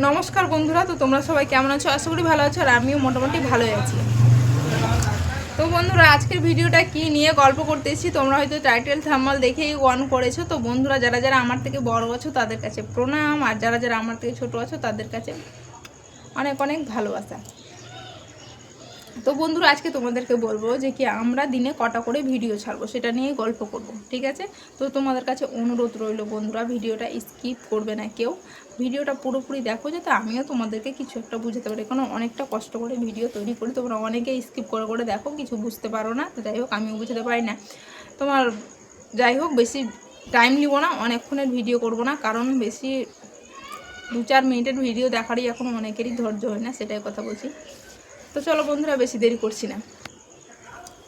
নমস্কার বন্ধুরা, তো তোমরা সবাই কেমন আছো? আশা করি ভালো আছো, আর আমিও মোটামুটি ভালোই আছি। তো বন্ধুরা, আজকের ভিডিওটা কি নিয়ে গল্প করতেছি তোমরা হয়তো টাইটেল থাম্বনেল দেখেই অন করেছো। তো বন্ধুরা, যারা যারা আমার থেকে বড় আছো তাদের কাছে প্রণাম, আর যারা যারা আমার থেকে ছোট আছো তাদের কাছে অনেক অনেক ভালোবাসা। তো বন্ধুরা, আজকে তোমাদেরকে বলবো যে কি আমরা দিনে কটা করে ভিডিও ছাড়বো সেটা নিয়ে গল্প করব, ঠিক আছে? তো তোমাদের কাছে অনুরোধ রইল বন্ধুরা, ভিডিওটা স্কিপ করবে না কেউ, ভিডিওটা পুরোপুরি দেখো যাতে আমিও তোমাদেরকে কিছু একটা বুঝতে পারি। কারণ অনেকটা কষ্ট করে ভিডিও তৈরি করি, তোমরা অনেকে স্কিপ করে করে দেখো, কিছু বুঝতে পারো না। তো যাই হোক, আমিও বুঝতে পারি না। তোমার যাই হোক, বেশি টাইম নিব না, অনেকক্ষণের ভিডিও করব না, কারণ বেশি 2-4 মিনিটের ভিডিও দেখারই এখন অনেকেরই ধৈর্য হয় না, সেটাই কথা বলছি। তো চলো বন্ধুরা, বেশি দেরি করছি না।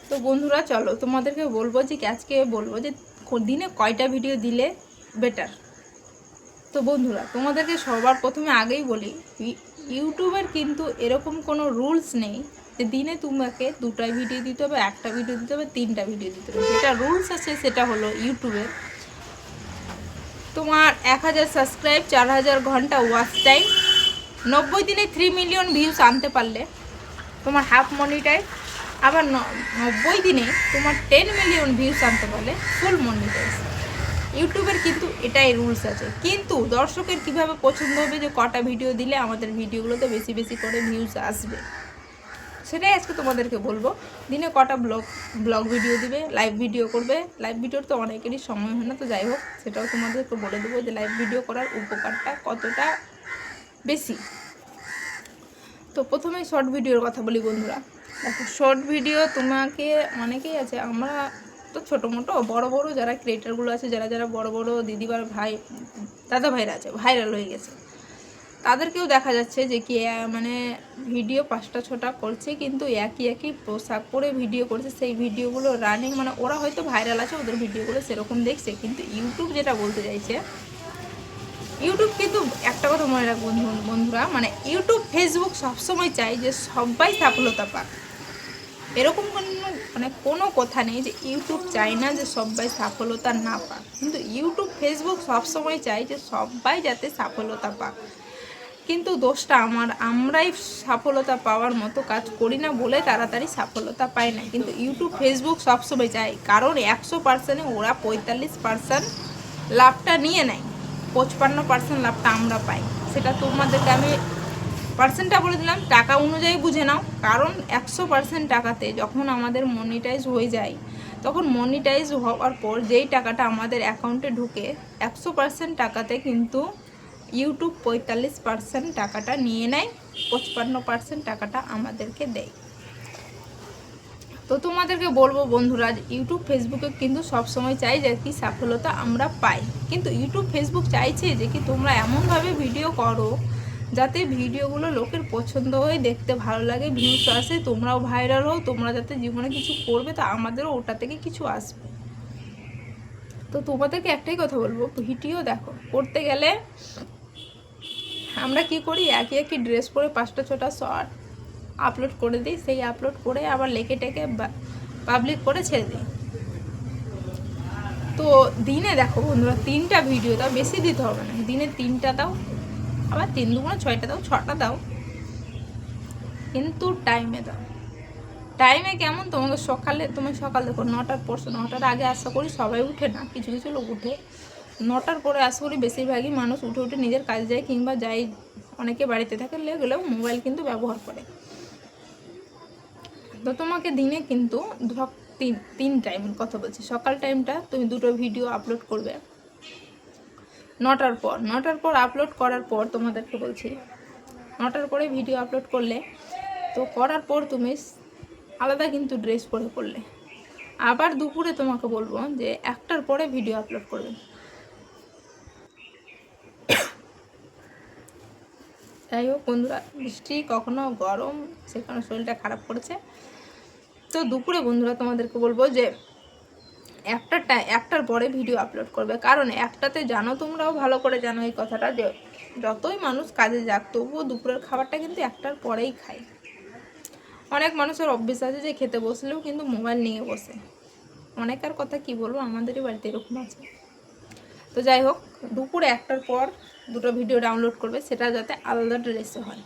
তো বন্ধুরা চলো তোমাদেরকে বলবো যে আজকে বলবো যে দিনে কয়টা ভিডিও দিলে বেটার। তো বন্ধুরা, তোমাদেরকে সবার প্রথমে আগেই বলি, ইউটিউবের কিন্তু এরকম কোনো রুলস নেই যে দিনে তোমাকে 2টা ভিডিও দিতে হবে, 1টা ভিডিও দিতে হবে, 3টা ভিডিও দিতে হবে। যেটা রুলস আছে সেটা হলো ইউটিউবের তোমার 1000 সাবস্ক্রাইব, 4000 ঘন্টা ওয়াচ টাইম, 90 দিনে 3 মিলিয়ন ভিউস আনতে পারলে তোমার হাফ মনিটাইজ, আবার 90 দিনে তোমার 10 মিলিয়ন ভিউস আনতে পারলে ফুল মনিটাইজ। ইউটিউবের কিন্তু এটাই রুলস আছে। কিন্তু দর্শকের কিভাবে পছন্দ হবে যে কটা ভিডিও দিলে আমাদের ভিডিওগুলোতে বেশি বেশি করে ভিউস আসবে, সেটাই আজকে তোমাদেরকে বলবো। দিনে কটা ব্লগ ভিডিও দিবে, লাইভ ভিডিও করবে। লাইভ ভিডিওর তো অনেকেরই সময় হয় না, তো যাই হোক সেটাও তোমাদেরকে বলে দেবো যে লাইভ ভিডিও করার উপকারটা কতটা বেশি। তো প্রথমে শর্ট ভিডিওর কথা বলি বন্ধুরা। দেখো, শর্ট ভিডিও তোমাকে অনেকেই আছে, আমরা তো ছোটো মোটো বড়ো বড়ো যারা ক্রিয়েটারগুলো আছে, যারা যারা বড় বড় দিদিবার ভাই দাদা ভাইরা আছে, ভাইরাল হয়ে গেছে, তাদেরকেও দেখা যাচ্ছে যে কি মানে ভিডিও 5টা 6টা করছে, কিন্তু একই একই পোশাক পরে ভিডিও করছে। সেই ভিডিওগুলো রানিং, মানে ওরা হয়তো ভাইরাল আছে, ওদের ভিডিওগুলো সেরকম দেখছে, কিন্তু ইউটিউব যেটা বলতে চাইছে, ইউটিউব কিন্তু একটা কথা মনে রাখবো বন্ধুরা, মানে ইউটিউব ফেসবুক সবসময় চাই যে সবাই সফলতা পাক। এরকম কোনো কথা নেই যে ইউটিউব চায় না যে সবাই সফলতা না পাক, কিন্তু ইউটিউব ফেসবুক সবসময় চাই যে সবাই যাতে সফলতা পাক। কিন্তু দোষটা আমরাই সফলতা পাওয়ার মতো কাজ করি না বলে তাড়াতাড়ি সফলতা পায় না। কিন্তু ইউটিউব ফেসবুক সবসময় চায়, কারণ 100%-এ ওরা 45% লাভটা নিয়ে নেয়, 55% লাভটা আমরা পাই। সেটা তোমাদেরকে আমি পার্সেন্টটা বলে দিলাম, টাকা অনুযায়ী বুঝে নাও। কারণ 100% টাকাতে যখন আমাদের মনিটাইজ হয়ে যায়, তখন মনিটাইজ হওয়ার পর যেই টাকাটা আমাদের অ্যাকাউন্টে ঢুকে, 100% টাকাতে কিন্তু ইউটিউব 45% টাকাটা নিয়ে নেয়, 55% টাকাটা আমাদেরকে দেয়। তো তোমাদেরকে বলবো বন্ধুরা, ইউটিউব ফেসবুকে কিন্তু সবসময় চাই যে কি সফলতা আমরা পাই, কিন্তু ইউটিউব ফেসবুক চাইছে যে কি তোমরা এমনভাবে ভিডিও করো যাতে ভিডিওগুলো লোকের পছন্দ হয়ে দেখতে ভালো লাগে, ভিউস আসে, তোমরাও ভাইরাল হও, তোমরা যাতে জীবনে কিছু করবে তো আমাদেরও ওটা থেকে কিছু আসবে। তো তোমাদেরকে একটাই কথা বলবো, ভিডিও দেখো করতে গেলে আমরা কি করি, একই একই ড্রেস পরে 5টা 6টা শর্ট আপলোড করে দিই, সেই আপলোড করে আবার লেখে টেকে পাবলিক করে ছেড়ে দিই। তো দিনে দেখো বন্ধুরা, 3টা ভিডিও দাও, বেশি দিতে হবে না, দিনে 3টা দাও, আবার 3 দুগুণে 6টা দাও, 6টা দাও, কিন্তু টাইমে দাও। টাইমে কেমন, তোমাকে সকালে, তুমি সকাল দেখো 9টার পর, 9টার আগে আশা করি সবাই উঠে না, কিছু কিছু লোক উঠে। 9টার পরে আশা করি বেশিরভাগই মানুষ উঠে উঠে নিজের কাজে যায়, কিংবা যাই অনেকে বাড়িতে থাকে গেলেও মোবাইল কিন্তু ব্যবহার করে। তো তোমাকে দিনে কিন্তু তিন টাইমের কথা বলছি। সকাল টাইমটা তুমি 2টো ভিডিও আপলোড করবে 9টার পর। 9টার পর আপলোড করার পর তোমাদেরকে বলছি, 9টার পরে ভিডিও আপলোড করলে, তো করার পর তুমি আলাদা কিন্তু ড্রেস পরে করলে। আবার দুপুরে তোমাকে বলবো যে 1টার পরে ভিডিও আপলোড করবে। যাই হোক বন্ধুরা, বৃষ্টি কখনো গরম, সেখানে শরীরটা খারাপ করেছে। তো দুপুরে বন্ধুরা তোমাদেরকে বলবো যে 1টার পরে ভিডিও আপলোড করবে, কারণ 1টাতে জানো, তোমরাও ভালো করে জানো এই কথাটা, যে যতই মানুষ কাজে যাক তবুও দুপুরের খাবারটা কিন্তু 1টার পরেই খায়। অনেক মানুষের অভ্যেস আছে যে খেতে বসলেও কিন্তু মোবাইল নিয়ে বসে, অনেকের কথা কি বলবো, আমাদেরই বাড়িতে এরকম আছে। তো যাই হোক, দুপুরে 1টার পর দুটো ভিডিও ডাউনলোড করবে, সেটা যাতে আলাদা ড্রেসে হয়।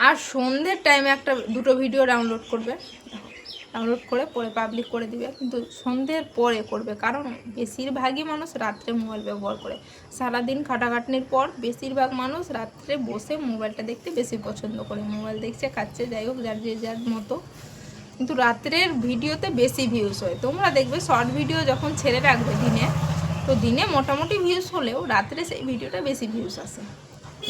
আর সন্ধ্যের টাইমে দুটো ভিডিও ডাউনলোড করবে, ডাউনলোড করে পরে পাবলিক করে দিবে, কিন্তু সন্ধ্যের পরে করবে, কারণ বেশিরভাগই মানুষ রাত্রে মোবাইল ব্যবহার করে। সারাদিন খাটাখাটনির পর বেশিরভাগ মানুষ রাত্রে বসে মোবাইলটা দেখতে বেশি পছন্দ করে, মোবাইল দেখছে, খাচ্ছে, যাই হোক, যার যে যার মতো। কিন্তু রাত্রের ভিডিওতে বেশি ভিউজ হয়। তোমরা দেখবে শর্ট ভিডিও যখন ছেড়ে রাখবে দিনে, তো দিনে মোটামুটি ভিউজ হলেও রাত্রে সেই ভিডিওটা বেশি ভিউজ আসে।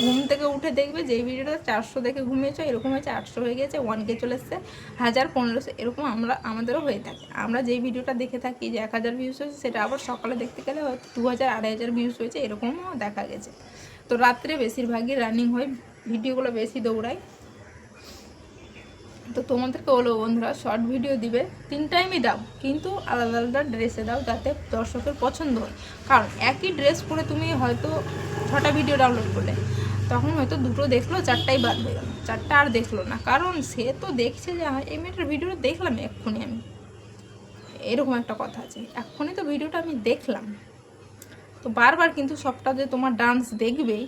ঘুম থেকে উঠে দেখবে যেই ভিডিওটা 400 দেখে ঘুমিয়েছো, এরকম হয়েছে 800 হয়ে গেছে, 1K চলে এসছে, 1000, 1500, এরকম আমাদেরও হয়ে থাকে। আমরা যেই ভিডিওটা দেখে থাকি যে 1000 ভিউজ হয়েছে, সেটা আবার সকালে দেখতে গেলে হয়তো 2000, 2500 ভিউজ হয়েছে, এরকমও দেখা গেছে। তো রাত্রে বেশিরভাগই রানিং হয়, ভিডিওগুলো বেশি দৌড়ায়। তো তোমাদেরকে বলবো বন্ধুরা, শর্ট ভিডিও দিবে 3 টাইমই দাও, কিন্তু আলাদা আলাদা ড্রেসে দাও, যাতে দর্শকের পছন্দ হয়। কারণ একই ড্রেস পরে তুমি হয়তো 6টা ভিডিও ডাউনলোড করলে, তখন হয়তো 2টো দেখলো, 4টাই বাদ হয়ে গেল, 4টা আর দেখলো না, কারণ সে তো দেখছে যে এই মেয়েটার ভিডিওটা দেখলাম এক্ষুনি আমি, এরকম একটা কথা আছে, এক্ষুনি তো ভিডিওটা আমি দেখলাম। তো বারবার কিন্তু সবটা যে তোমার ডান্স দেখবেই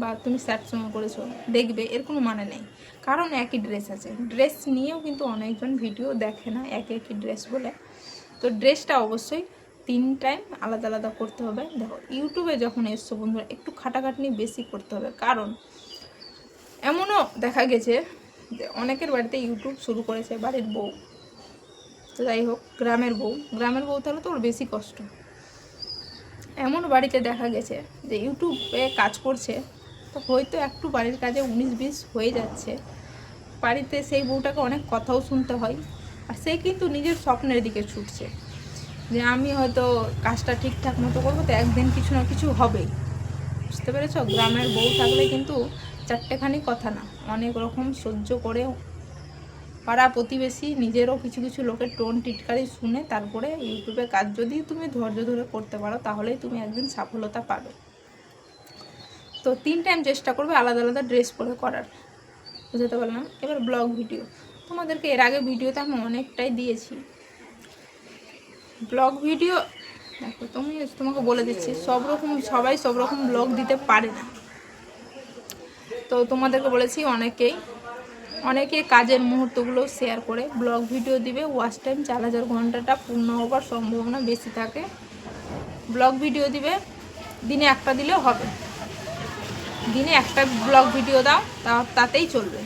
বা তুমি স্যাড সং করেছো দেখবে, এর কোনো মানে নেই। কারণ একই ড্রেস আছে, ড্রেস নিয়েও কিন্তু অনেকজন ভিডিও দেখে না একই ড্রেস বলে। তো ড্রেসটা অবশ্যই 3 টাইম আলাদা আলাদা করতে হবে। দেখো, ইউটিউবে যখন এসছো বন্ধুরা, একটু খাটাখাটনি বেশি করতে হবে, কারণ এমনও দেখা গেছে যে অনেকের বাড়িতে ইউটিউব শুরু করেছে বাড়ির বউ, তো যাই হোক, গ্রামের বউ তাহলে তো ওর বেশি কষ্ট। এমন বাড়িতে দেখা গেছে যে ইউটিউবে কাজ করছে, তো হয়তো একটু বাড়ির কাজে 19-20 হয়ে যাচ্ছে, বাড়িতে সেই বউটাকে অনেক কথাও শুনতে হয়, আর সে কিন্তু নিজের স্বপ্নের দিকে ছুটছে যে আমি হয়তো কাজটা ঠিকঠাক মতো করবো, তো একদিন কিছু না কিছু হবেই। বুঝতে পেরেছ? গ্রামের বউ থাকলে কিন্তু চারটেখানি কথা না, অনেক রকম সহ্য করে, পাড়া প্রতিবেশী, নিজেরও কিছু কিছু লোকের টোন টিটকারি শুনে তারপরে ইউটিউবে কাজ যদি তুমি ধৈর্য ধরে করতে পারো, তাহলেই তুমি একদিন সফলতা পাবে। তো 3 টাইম চেষ্টা করবে আলাদা আলাদা ড্রেস পরে করার, বুঝতে পারলাম। এবার ব্লগ ভিডিও, তোমাদেরকে এর আগে ভিডিওতে আমি অনেকটাই দিয়েছি। ব্লগ ভিডিও দেখো, তোমাকে বলে দিচ্ছি, সবাই সব রকম ব্লগ দিতে পারে না। তো তোমাদেরকে বলেছি, অনেকে কাজের মুহূর্তগুলো শেয়ার করে ব্লগ ভিডিও দিবে। ওয়াচ টাইম 4000 ঘন্টাটা পূর্ণ হবার সম্ভাবনা বেশি থাকে। ব্লগ ভিডিও দিবে, দিনে একটা দিলেও হবে, দিনে একটা ব্লগ ভিডিও দাও, তাতেই চলবে।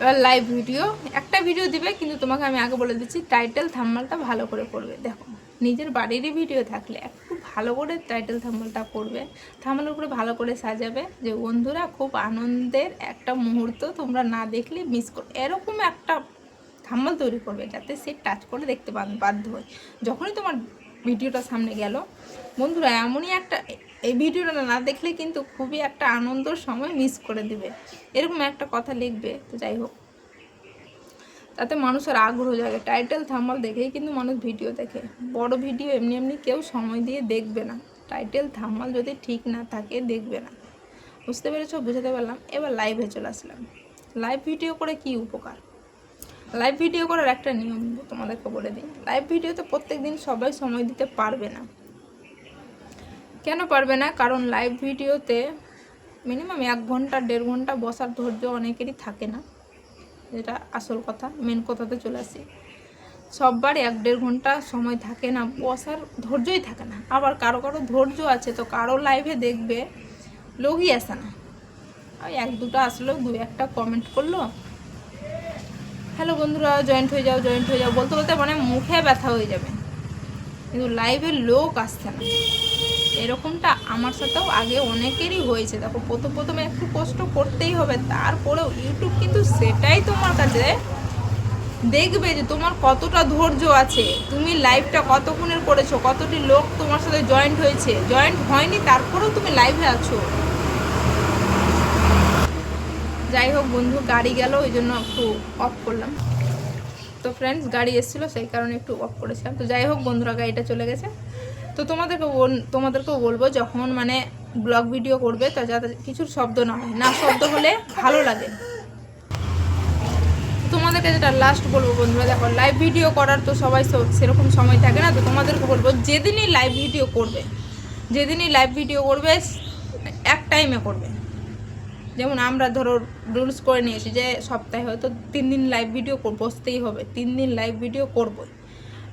এবার লাইভ ভিডিও, একটা ভিডিও দিবে, কিন্তু তোমাকে আমি আগে বলে দিচ্ছি টাইটেল থাম্বনেলটা ভালো করে করবে। দেখো, নিজের বাড়িরই ভিডিও থাকলে একটু ভালো করে টাইটেল থাম্বনেলটা করবে, থাম্বনেলের উপরে ভালো করে সাজাবে যে বন্ধুরা খুব আনন্দের একটা মুহূর্ত তোমরা না দেখলে মিস করো, এরকম একটা থাম্বনেল তৈরি করবে যাতে সে টাচ করে দেখতে বাধ্য হয়। যখনই তোমার ভিডিওটা সামনে গেল, বন্ধুরা এমনই একটা, এই ভিডিওটা না দেখলে কিন্তু খুবই একটা আনন্দের সময় মিস করে দিবে, এরকম একটা কথা লিখবে। তো যাই হোক, তাতে মানুষের আগ্রহ জাগে। টাইটেল থাম্বনেল দেখেই কিন্তু মানুষ ভিডিও দেখে, বড় ভিডিও এমনি কেউ সময় দিয়ে দেখবে না, টাইটেল থাম্বনেল যদি ঠিক না থাকে দেখবে না। বুঝতে পেরেছো? বুঝাতে পারলাম। এবার লাইভে চলে আসলাম। লাইভ ভিডিও করে কি উপকার? লাইভ ভিডিও করার একটা নিয়ম তোমাদেরকে বলে দিই। লাইভ ভিডিওতে প্রত্যেক দিন সবাই সময় দিতে পারবে না। কেন পারবে না? কারণ লাইভ ভিডিওতে মিনিমাম 1 ঘন্টা 1.5 ঘন্টা বসার ধৈর্য অনেকেরই থাকে না, যেটা আসল কথা। মেন কথাতে চলে আসি, সববার 1-1.5 ঘন্টা সময় থাকে না, বসার ধৈর্যই থাকে না। আবার কারো ধৈর্য আছে, তো কারো লাইভে দেখবে লোকই আসে না, ওই 1-2টা আসলো, 2-1টা কমেন্ট করলো, হ্যালো বন্ধুরা জয়েন্ট হয়ে যাও বলতে বলতে মানে মুখে ব্যথা হয়ে যাবে, কিন্তু লাইভে লোক আসছে না। এরকমটা আমার সাথেও আগে অনেকেরই হয়েছে। দেখো, প্রথমে একটু কষ্ট করতেই হবে, তারপরেও ইউটিউব কিন্তু সেটাই তোমার কাছে দেখবে যে তোমার কতটা ধৈর্য আছে, তুমি লাইভটা কতক্ষণের করেছো, কতটি লোক তোমার সাথে জয়েন্ট হয়েছে, জয়েন্ট হয়নি তারপরেও তুমি লাইভে আছো। যাই হোক বন্ধু, গাড়ি গেল, ওই জন্য একটু অফ করলাম। তো ফ্রেন্ডস, গাড়ি এসেছিলো, সেই কারণে একটু অফ করেছিলাম। তো যাই হোক বন্ধুরা, গাড়িটা চলে গেছে। তো তোমাদেরকেও বলবো, যখন মানে ব্লগ ভিডিও করবে, তা যাতে কিছুর শব্দ না হয়, না শব্দ হলে ভালো লাগে। তোমাদেরকে যেটা লাস্ট বলবো বন্ধুরা, দেখো, লাইভ ভিডিও করার তো সবাই সেরকম সময় থাকে না। তো তোমাদেরকে বলবো, যেদিনই লাইভ ভিডিও করবে, যেদিনই লাইভ ভিডিও করবে এক টাইমে করবে। যেমন আমরা ধরো রুলস করে নিয়েছি যে সপ্তাহে হয়তো 3 দিন লাইভ ভিডিও বসতেই হবে, 3 দিন লাইভ ভিডিও করবো,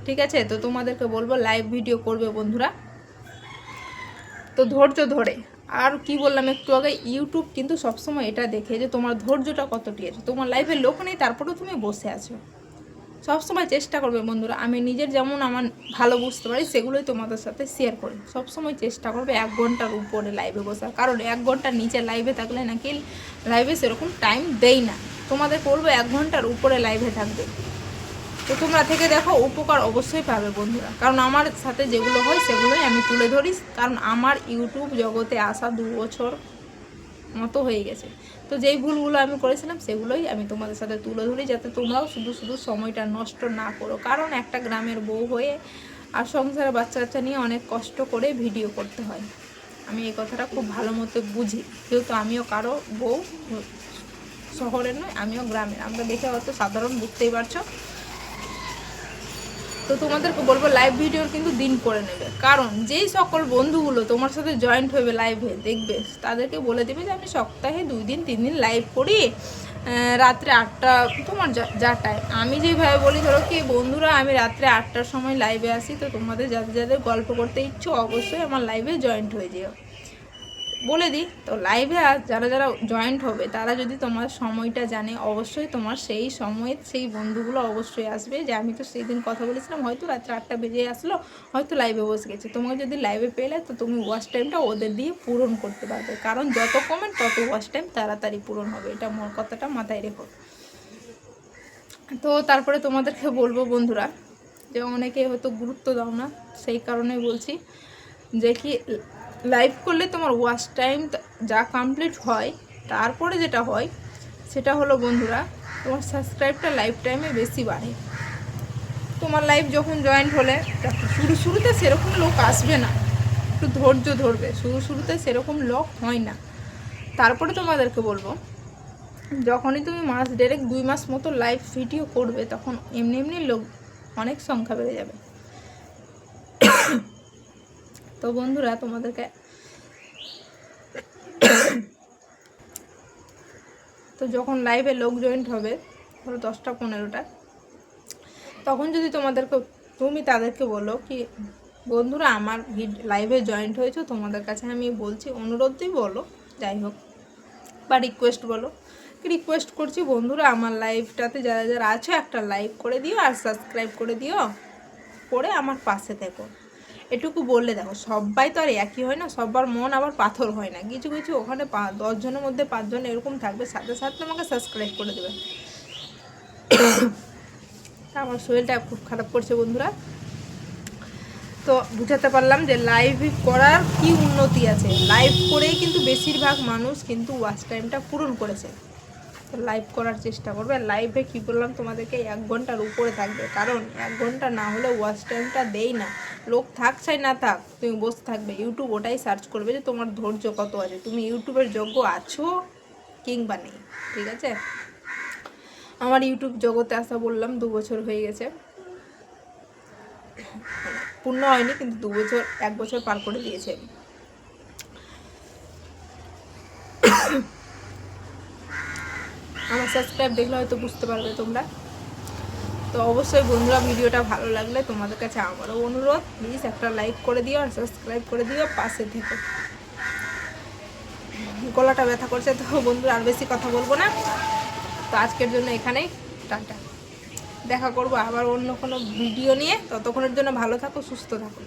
ঠিক আছে? তো তোমাদেরকে বলবো লাইভ ভিডিও করবে বন্ধুরা, তো ধৈর্য ধরে। আর কি বললাম একটু আগে, ইউটিউব কিন্তু সবসময় এটা দেখে যে তোমার ধৈর্যটা কতটি আছে। তোমার লাইফে লোক নেই তারপরেও তুমি বসে আছো, সবসময় চেষ্টা করবে বন্ধুরা। আমি নিজের যেমন আমার ভালো বুঝতে পারি সেগুলোই তোমাদের সাথে শেয়ার করি। সবসময় চেষ্টা করবে 1 ঘন্টার উপরে লাইভে বসার, কারণ 1 ঘন্টার নিচে লাইভে থাকলে নাকি লাইভে সেরকম টাইম দেই না। তোমাদের বলবো 1 ঘন্টার উপরে লাইভে থাকবে, তো তোমরা থেকে দেখো, উপকার অবশ্যই পাবে বন্ধুরা। কারণ আমার সাথে যেগুলো হয় সেগুলোই আমি তুলে ধরি, কারণ আমার ইউটিউব জগতে আসা 2 বছর মতো হয়ে গেছে। তো যেই ভুলগুলো আমি করেছিলাম সেগুলোই আমি তোমাদের সাথে তুলে ধরি, যাতে তোমরাও শুধু শুধু সময়টা নষ্ট না করো। কারণ একটা গ্রামের বউ হয়ে আর সংসারে বাচ্চা কাচ্চা নিয়ে অনেক কষ্ট করে ভিডিও করতে হয়। আমি এই কথাটা খুব ভালো মতো বুঝি, যেহেতু আমিও কারো বউ, শহরের নয় আমিও গ্রামের। আমরা দেখে হয়তো সাধারণ বুঝতেই পারছো। তো তোমাদেরকে বলবো লাইভ ভিডিওর কিন্তু দিন করে নেবে, কারণ যেই সকল বন্ধুগুলো তোমার সাথে জয়েন্ট হবে লাইভে দেখবে, তাদেরকে বলে দেবে যে আমি সপ্তাহে 2 দিন 3 দিন লাইভ করি, রাত্রে 8টা তোমার যা টাইম। আমি যেভাবে বলি, ধরো কি বন্ধুরা আমি রাত্রে 8টার সময় লাইভে আসি, তো তোমাদের যাদের যাদের গল্প করতে ইচ্ছো অবশ্যই আমার লাইভে জয়েন্ট হয়ে যেও, বলে দিই। তো লাইভে যারা যারা জয়েন্ট হবে তারা যদি তোমার সময়টা জানে, অবশ্যই তোমার সেই সময়ে সেই বন্ধুগুলো অবশ্যই আসবে, যে আমি তো সেই দিন কথা বলেছিলাম, হয়তো রাত্রে 8টা বেজে আসলো, হয়তো লাইভে বসে গেছে। তোমাকে যদি লাইভে পেলে তো তুমি ওয়াচ টাইমটা ওদের দিয়ে পূরণ করতে পারবে, কারণ যত কমেন্ট তত ওয়াচ টাইম তাড়াতাড়ি পূরণ হবে, এটা মোর কথাটা মাথায় রেখো। তো তারপরে তোমাদেরকে বলবো বন্ধুরা, যে অনেকে হয়তো গুরুত্ব দাও না, সেই কারণে বলছি যে কি লাইভ করলে তোমার ওয়াচ টাইম যা কমপ্লিট হয়, তারপরে যেটা হয় সেটা হলো বন্ধুরা, তোমার সাবস্ক্রাইবটা লাইফ টাইমে বেশি বাড়ে। তোমার লাইভ যখন জয়েন্ট হলে শুরুতে সেরকম লোক আসবে না, একটু ধৈর্য ধরবে, শুরুতে সেরকম লোক হয় না। তারপরে তোমাদেরকে বলবো, যখনই তুমি মাস 1.5 2 মাস মতো লাইভ ভিডিও করবে, তখন এমনি এমনি লোক অনেক সংখ্যা বেড়ে যাবে। তো বন্ধুরা তোমাদেরকে তো যখন লাইভে লোক জয়েন্ট হবে ধরো 10টা 15টা, তখন যদি তুমি তাদেরকে বলো কি বন্ধুরা আমার লাইভে জয়েন্ট হয়েছে, তোমাদের কাছে আমি বলছি, অনুরোধই বলো, যাই হোক, বা রিকোয়েস্ট বলো, রিকোয়েস্ট করছি বন্ধুরা আমার লাইভটাতে যারা যারা আছো একটা লাইক করে দিও আর সাবস্ক্রাইব করে দিও, করে আমার পাশে থেকো। এটুকু বললে দেখো, সবাই তো আর একই হয় না, সবার মন আবার পাথর হয় না, কিছু কিছু ওখানে 10 জনের মধ্যে 5 জন এরকম থাকবে, সাথে সাথে তোমাকে সাবস্ক্রাইব করে দেবে। আমার শরীরটা খুব খারাপ করছে বন্ধুরা। তো বুঝাতে পারলাম যে লাইভ করার কি উন্নতি আছে, লাইভ করেই কিন্তু বেশিরভাগ মানুষ কিন্তু ওয়াচ টাইমটা পূরণ করেছে। তো লাইভ করার চেষ্টা করবে, আর লাইভে কী বললাম তোমাদেরকে 1 ঘন্টার উপরে থাকবে, কারণ 1 ঘন্টা না হলে ওয়াচ টাইমটা দেই না। লোক থাক চাই না থাক, তুমি বসে থাকবে, ইউটিউব ওটাই সার্চ করবে যে তোমার ধৈর্য কত আছে, তুমি ইউটিউবের যোগ্য আছো কিংবা নেই, ঠিক আছে? আমার ইউটিউব জগতে আসা বললাম 2 বছর হয়ে গেছে, পূর্ণ হয়নি কিন্তু 2 বছর 1 বছর পার করে দিয়েছে। আমার সাবস্ক্রাইব দেখলে হয়তো বুঝতে পারবে তোমরা। তো অবশ্যই বন্ধুরা ভিডিওটা ভালো লাগলে তোমাদের কাছে আমারও অনুরোধ, প্লিজ একটা লাইক করে দিও আর সাবস্ক্রাইব করে দিও, পাশে থেকো। গলাটা ব্যথা করছে তো বন্ধুরা আর বেশি কথা বলবো না, তো আজকের জন্য এখানেই টাটা। দেখা করবো আবার অন্য কোনো ভিডিও নিয়ে, ততক্ষণের জন্য ভালো থাকো, সুস্থ থাকো।